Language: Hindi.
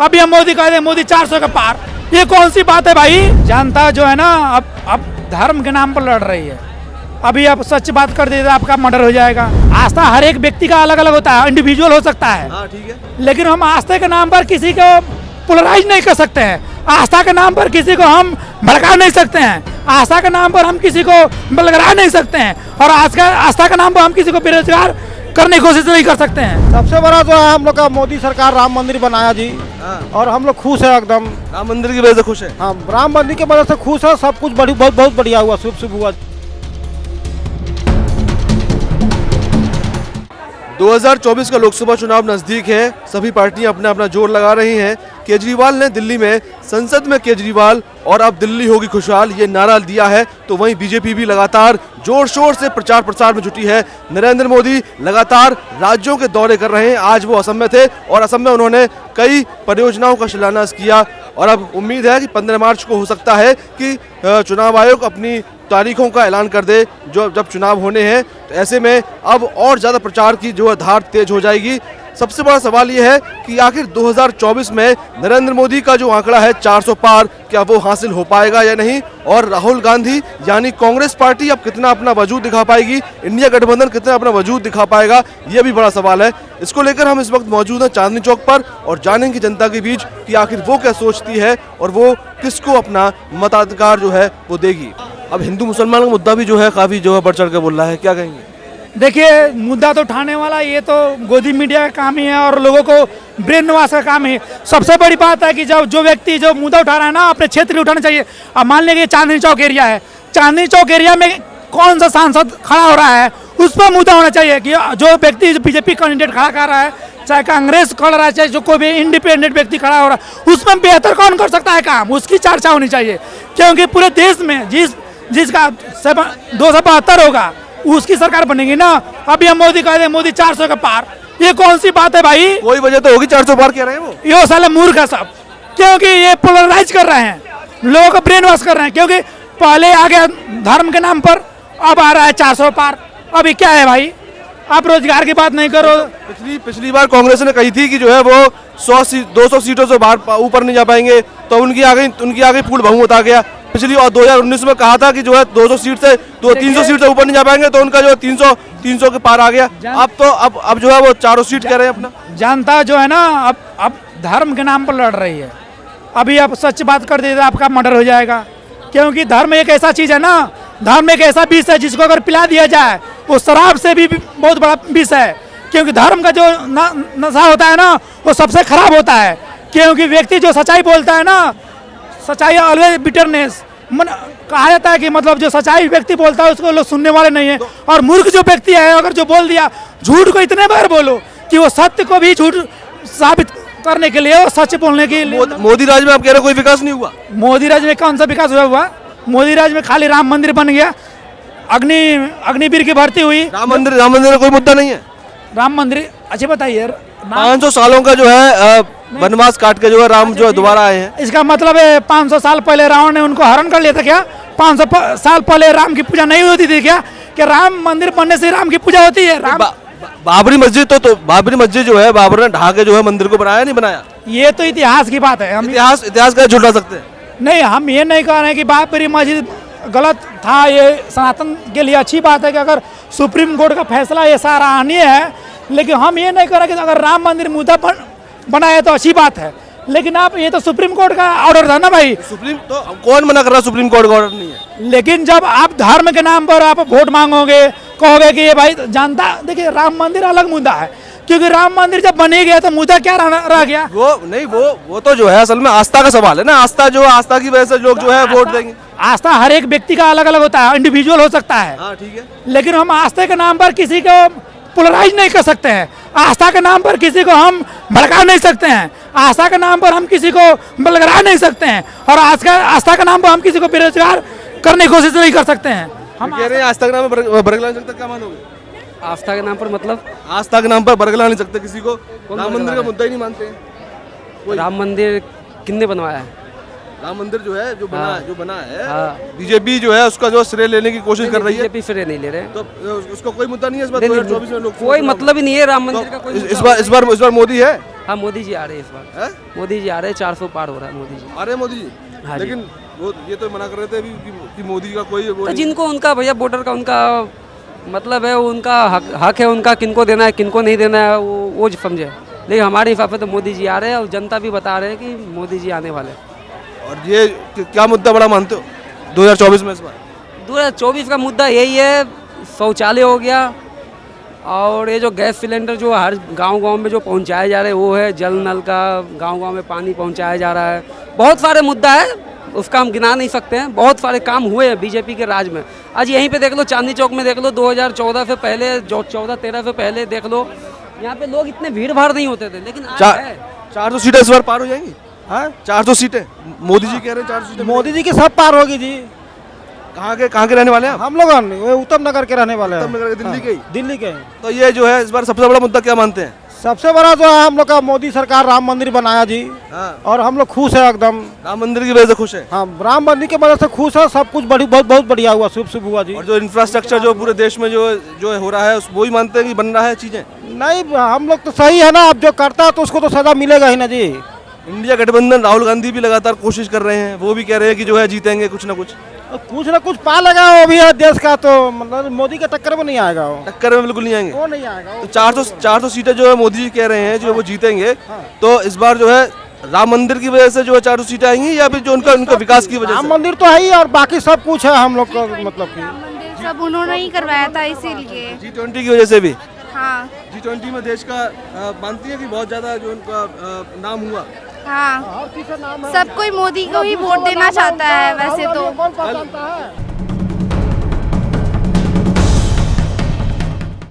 अभी हम मोदी कह रहे हैं मोदी 400 के पार, ये कौन सी बात है भाई। जनता जो है ना अब धर्म के नाम पर लड़ रही है। अभी आप सच बात कर दीजिए आपका मर्डर हो जाएगा। आस्था हर एक व्यक्ति का अलग अलग होता है, इंडिविजुअल हो सकता है। हाँ ठीक है, लेकिन हम आस्था के नाम पर किसी को पोलराइज नहीं कर सकते हैं। आस्था के नाम पर किसी को हम भड़का नहीं सकते हैं। आस्था के नाम पर हम किसी को बलगरा नहीं सकते हैं। और आस्था के नाम पर हम किसी को बेरोजगार करने की कोशिश नहीं कर सकते हैं। सबसे बड़ा जो है हम लोग का मोदी सरकार राम मंदिर बनाया जी। हाँ। और हम लोग खुश है एकदम। राम मंदिर की वजह से खुश है। हाँ, राम मंदिर की वजह से खुश है। सब कुछ बहुत बढ़िया हुआ, शुभ शुभ हुआ। 2024 का लोकसभा चुनाव नजदीक है, सभी पार्टियां अपना अपना जोर लगा रही हैं। केजरीवाल ने दिल्ली में संसद में केजरीवाल और अब दिल्ली होगी खुशहाल ये नारा दिया है, तो वहीं बीजेपी भी लगातार जोर शोर से प्रचार प्रसार में जुटी है। नरेंद्र मोदी लगातार राज्यों के दौरे कर रहे हैं। आज वो असम में थे और असम में उन्होंने कई परियोजनाओं का शिलान्यास किया और अब उम्मीद है कि 15 मार्च को हो सकता है कि चुनाव आयोग अपनी तारीखों का ऐलान कर दे जो जब चुनाव होने हैं। तो ऐसे में अब और ज़्यादा प्रचार की जो है धार तेज हो जाएगी। सबसे बड़ा सवाल ये है कि आखिर 2024 में नरेंद्र मोदी का जो आंकड़ा है 400 पार, क्या वो हासिल हो पाएगा या नहीं, और राहुल गांधी यानी कांग्रेस पार्टी अब कितना अपना वजूद दिखा पाएगी, इंडिया गठबंधन कितना अपना वजूद दिखा पाएगा, ये भी बड़ा सवाल है। इसको लेकर हम इस वक्त मौजूद हैं चांदनी चौक पर और जानेंगे जनता के बीच कि आखिर वो क्या सोचती है और वो किसको अपना मताधिकार जो है वो देगी। अब हिंदू मुसलमान का मुद्दा भी जो है काफी जो है बढ़ चढ़ के बोल रहा है, क्या कहेंगे? देखिए, मुद्दा तो उठाने वाला ये तो गोदी मीडिया का काम ही है और लोगों को ब्रेन वाश का काम है। सबसे बड़ी बात है कि जब जो व्यक्ति जो मुद्दा उठा रहा है ना, अपने क्षेत्र में उठाना चाहिए। अब मान लीजिए चांदनी चौक एरिया है, चांदनी चौक एरिया में कौन सा सांसद खड़ा हो रहा है, उस पर मुद्दा होना चाहिए कि जो व्यक्ति बीजेपी कैंडिडेट खड़ा कर रहा है, चाहे कांग्रेस खड़ा रहा है, चाहे जो कोई भी इंडिपेंडेंट व्यक्ति खड़ा हो रहा है, उसमें बेहतर कौन कर सकता है काम, उसकी चर्चा होनी चाहिए। क्योंकि पूरे देश में जिसका 272 होगा उसकी सरकार बनेगी ना। अभी हम मोदी कह रहे हैं मोदी 400 के पार, ये कौन सी बात है भाई। कोई वजह तो होगी 400 पार कह रहे हैं वो। ये साले मूर्ख है सब, क्योंकि ये पोलराइज कर रहे हैं, लोगों को ब्रेन वॉश कर रहे हैं। क्योंकि पहले आ गया धर्म के नाम पर, अब आ रहा है 400 पार। अभी क्या है भाई, आप रोजगार की बात नहीं करो। पिछली बार कांग्रेस ने कही थी कि जो है वो 200 सीटों से बाहर ऊपर नहीं जा पाएंगे, तो उनकी आ गई पूर्ण बहुमत आ गया। पिछली और 2019 में कहा था कि जो है 200 सीट से 300 सीट से ऊपर नहीं जा पाएंगे, तो उनका जो 300 के पार आ गया। अब जो है वो 400 सीट कह रहे हैं अपना। जनता जो है ना अब धर्म के नाम पर लड़ रही है। अभी आप सच बात कर दीजिए आपका मर्डर हो जाएगा। क्योंकि धर्म एक ऐसा चीज है ना, धर्म एक ऐसा विष है जिसको अगर पिला दिया जाए वो शराब से भी बहुत बड़ा विष है। क्योंकि धर्म का जो नशा होता है ना वो सबसे खराब होता है। क्योंकि व्यक्ति जो सच्चाई बोलता है ना, सच्चाई ऑलवेज बिटरनेस, कहा जाता है कि मतलब जो सच्चाई व्यक्ति बोलता है उसको लोग सुनने वाले नहीं है। और मूर्ख जो व्यक्ति है अगर जो बोल दिया, झूठ को इतने बार बोलो कि वो सत्य को भी झूठ साबित करने के लिए और सच बोलने के लिए। मोदी राज में आप कह रहे कोई विकास नहीं हुआ? मोदी राज में कौन सा विकास हुआ? मोदी राज में खाली राम मंदिर बन गया, अग्निवीर की भर्ती हुई। राम मंदिर का कोई मुद्दा नहीं है। राम मंदिर अच्छे बताइए। 500 सालों का जो है वनवास काट के जो है राम जो है दोबारा आए हैं। इसका मतलब है 500 साल पहले रावण ने उनको हरण कर लिया था क्या? 500 साल पहले राम की पूजा नहीं होती थी क्या? कि राम मंदिर बनने से राम की पूजा होती है? बाबरी मस्जिद तो बाबरी मस्जिद जो है बाबर ने ढा के जो है मंदिर को बनाया नहीं बनाया? ये तो इतिहास की बात है। हम इतिहास का झुठला सकते हैं? नहीं, हम ये नहीं कह रहे हैं कि बाबरी मस्जिद गलत था। ये सनातन के लिए अच्छी बात है कि अगर सुप्रीम कोर्ट का फैसला ये सराहनीय है। लेकिन हम ये नहीं कह रहे कि अगर राम मंदिर मुद्दा बनाया तो अच्छी बात है। लेकिन आप ये तो सुप्रीम कोर्ट का ऑर्डर था ना भाई। सुप्रीम तो कौन मना कर रहा? सुप्रीम कोर्ट का ऑर्डर नहीं है। लेकिन जब आप धर्म के नाम पर आप वोट मांगोगे, कहोगे कि ये भाई जानता, देखिए राम मंदिर अलग मुद्दा है। क्योंकि राम मंदिर जब बने गया तो मुद्दा क्या रह गया? वो तो जो है असल में आस्था का सवाल है ना। आस्था की वजह से लोग जो है वोट देंगे। आस्था हर एक व्यक्ति का अलग अलग होता है, इंडिविजुअल हो सकता है। हाँ ठीक है। लेकिन हम आस्था के नाम पर किसी को पोलराइज नहीं कर सकते हैं। आस्था के नाम पर किसी को हम भड़का नहीं सकते हैं। आस्था के नाम पर हम किसी को बलगरा नहीं सकते हैं। और आस्था के नाम पर हम किसी को बेरोजगार करने की कोशिश नहीं कर सकते हैं। हम कह रहे हैं आस्था के नाम पर बरगला नहीं सकते, क्या मानोगे? आस्था के नाम पर मतलब? आस्था के नाम पर बरगला नहीं सकते किसी को। राम मंदिर का मुद्दा ही नहीं मानते हैं। राम मंदिर किसने बनवाया है? राम मंदिर जो है जो बना है बीजेपी जो है उसका जो श्रेय लेने की कोशिश कर रही है। बीजेपी श्रेय नहीं ले रहे, तो उसका कोई मुद्दा नहीं है इस बार 2024 में लोग कोई मतलब ही नहीं है राम मंदिर का। कोई इस बार मोदी है। हाँ मोदी जी आ रहे हैं इस बार। है? मोदी जी आ रहे हैं, 400 पार हो रहा है मोदी जी। अरे मोदी जी, हाँ जी। लेकिन वो ये तो मना कर रहे थे अभी कि मोदी का कोई वो तो नहीं। जिनको उनका भैया वोटर का उनका मतलब है, उनका हक है उनका, किनको देना है किनको नहीं देना है वो समझे। लेकिन हमारे हिसाब से तो मोदी जी आ रहे हैं और जनता भी बता रहे हैं कि मोदी जी आने वाले हैं। और ये क्या मुद्दा बड़ा मानते हो 2024 में इस बार? 2024 का मुद्दा यही है, शौचालय हो गया और ये जो गैस सिलेंडर जो हर गांव-गांव में जो पहुंचाए जा रहे हैं वो है, जल नल का गांव-गांव में पानी पहुंचाया जा रहा है। बहुत सारे मुद्दा है, उसका हम गिना नहीं सकते हैं। बहुत सारे काम हुए हैं बीजेपी के राज में। आज यहीं पे देख लो, चांदनी चौक में देख लो, 2014 से पहले, जो 14-13 से पहले देख लो, यहाँ पे लोग इतने भीड़ भाड़ नहीं होते थे, लेकिन आज है। 400 सीटें इस बार पार हो जाएंगी? हाँ 400 सीटें मोदी जी कह रहे हैं 400 सीटें। मोदी जी की सब पार होगी जी। कहाँ के रहने वाले हैं आप? हम लोग उत्तम नगर के रहने वाले हैं। उत्तम नगर के, दिल्ली के ही? दिल्ली के। तो ये जो है इस बार सबसे बड़ा मुद्दा क्या मानते हैं? सबसे बड़ा जो है हम लोग का मोदी सरकार राम मंदिर बनाया जी, हाँ। और हम लोग खुश है एकदम। राम मंदिर की वजह से खुश है? हाँ राम मंदिर की वजह से खुश है, सब कुछ बहुत बढ़िया हुआ, शुभ हुआ जी। और जो इंफ्रास्ट्रक्चर जो पूरे देश में जो हो रहा है वो ही मानते हैं कि बन रहा है चीजें? नहीं हम लोग तो सही है ना, अब जो करता है तो उसको तो सजा मिलेगा ही ना जी। इंडिया गठबंधन राहुल गांधी भी लगातार कोशिश कर रहे हैं, वो भी कह रहे हैं कि जो है जीतेंगे कुछ ना कुछ पा लगा वो भी है देश का, तो मतलब मोदी के टक्कर में नहीं आएगा वो। टक्कर में बिल्कुल नहीं आएंगे। वो नहीं आएगा तो 400 सीटें जो है मोदी जी कह रहे हैं जो वो जीतेंगे, तो इस बार जो है राम मंदिर की वजह से जो है 400 सीटें आएंगी या फिर जो उनका विकास की वजह राम से? मंदिर तो है ही और बाकी सब कुछ है हम लोग का, मतलब कि मंदिर सब उन्होंने ही करवाया था इसीलिए। G20 की वजह से भी? हाँ G20 में देश का मानती है कि बहुत ज्यादा जो उनका नाम हुआ? हाँ, सब कोई मोदी को ही वोट देना चाहता है वैसे तो।